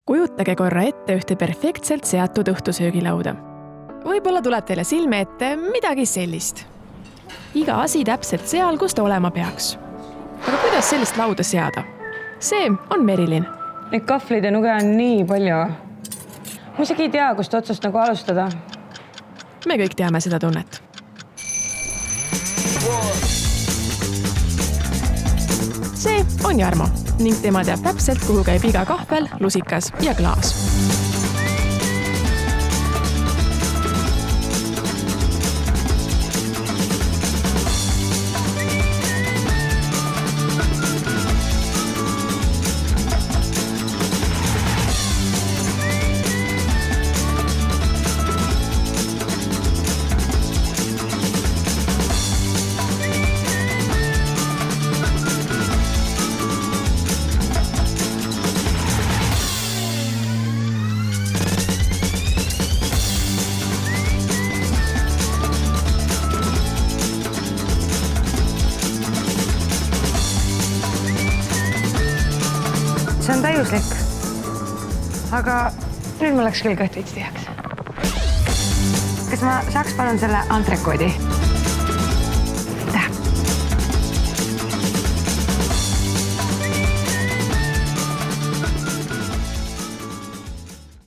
Kujutage korra ette ühte perfektselt seatud õhtusöögilauda. Võib-olla tuleb teile silme ette midagi sellist. Iga asi täpselt seal, kus ta olema peaks. Aga kuidas sellist lauda seada? See on Merilin. Neid kahvleid ja nuge on nii palju. Ma isegi ei tea, kust otsast nagu alustada. Me kõik teame seda tunnet. See on Jarmo ning tema teab täpselt, kuhu käib iga kahvel, lusikas ja klaas. See on täiuslik. Aga nüüd ma läks küll kõht veits tihaks. Kas ma saaks palun selle antrekoodi?